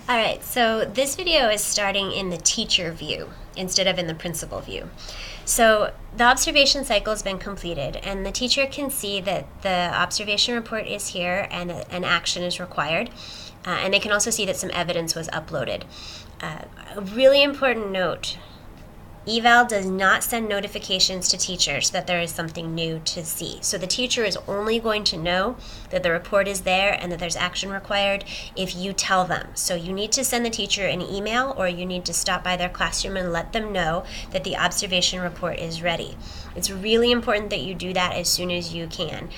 All right, so this video is starting in the teacher view instead of in the principal view. So the observation cycle has been completed, and the teacher can see that the observation report is here and an action is required. And they can also see that some evidence was uploaded. A really important note: eVAL does not send notifications to teachers that there is something new to see. So the teacher is only going to know that the report is there and that there's action required if you tell them. So you need to send the teacher an email, or you need to stop by their classroom and let them know that the observation report is ready. It's really important that you do that as soon as you can,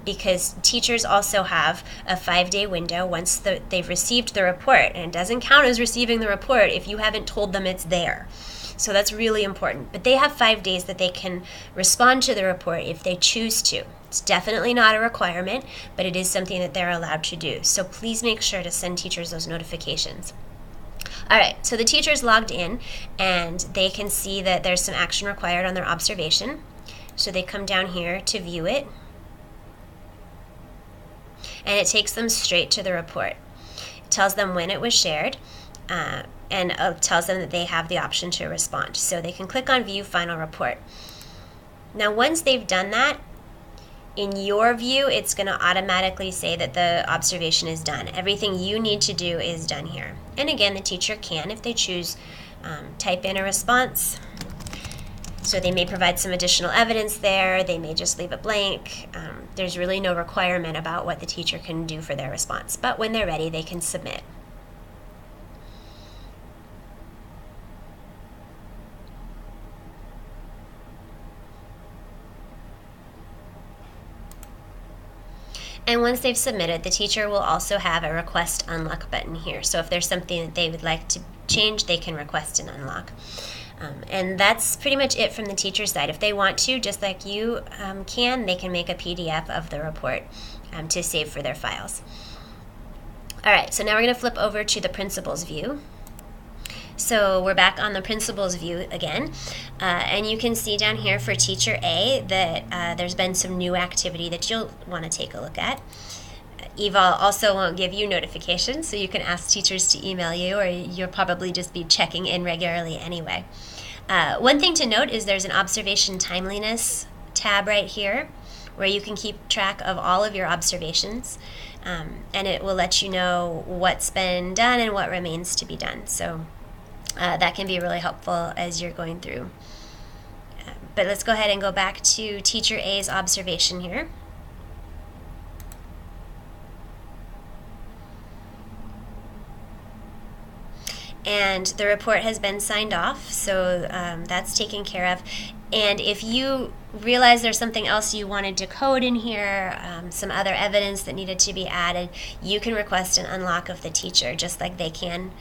because teachers also have a 5-day window once they've received the report, and it doesn't count as receiving the report if you haven't told them it's there. So that's really important. But they have 5 days that they can respond to the report if they choose to. It's definitely not a requirement, but it is something that they're allowed to do. So please make sure to send teachers those notifications. All right, so the teacher's logged in, and they can see that there's some action required on their observation. So they come down here to view it, and it takes them straight to the report. It tells them when it was shared, and tells them that they have the option to respond. So they can click on View Final Report. Now, once they've done that, in your view, it's going to automatically say that the observation is done. Everything you need to do is done here. And again, the teacher can, if they choose, type in a response. So they may provide some additional evidence there. They may just leave it blank. There's really no requirement about what the teacher can do for their response. But when they're ready, they can submit. And once they've submitted, the teacher will also have a request unlock button here. So if there's something that they would like to change, they can request an unlock. And that's pretty much it from the teacher's side. If they want to, just like you they can make a PDF of the report to save for their files. All right, so now we're going to flip over to the principal's view. So we're back on the principal's view again, and you can see down here for teacher A that there's been some new activity that you'll want to take a look at. eVAL also won't give you notifications, so you can ask teachers to email you, or you'll probably just be checking in regularly anyway. One thing to note is there's an observation timeliness tab right here where you can keep track of all of your observations, and it will let you know what's been done and what remains to be done. So that can be really helpful as you're going through. But let's go ahead and go back to teacher A's observation here. And the report has been signed off, so that's taken care of. And if you realize there's something else you wanted to code in here, some other evidence that needed to be added, you can request an unlock of the teacher, just like they can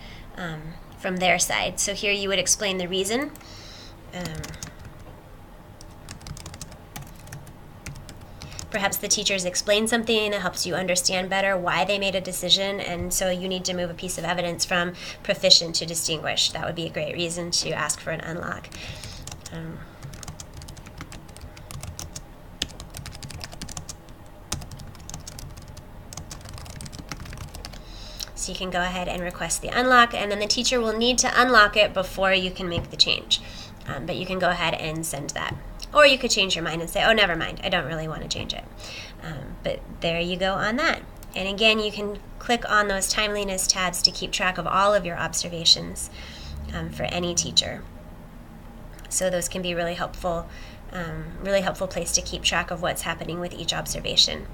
from their side. So here you would explain the reason. Perhaps the teachers explain something that helps you understand better why they made a decision, and so you need to move a piece of evidence from proficient to distinguished. That would be a great reason to ask for an unlock. So you can go ahead and request the unlock, and then the teacher will need to unlock it before you can make the change. But you can go ahead and send that. Or you could change your mind and say, oh, never mind, I don't really want to change it. But there you go on that. And again, you can click on those timeliness tabs to keep track of all of your observations for any teacher. So those can be really helpful place to keep track of what's happening with each observation.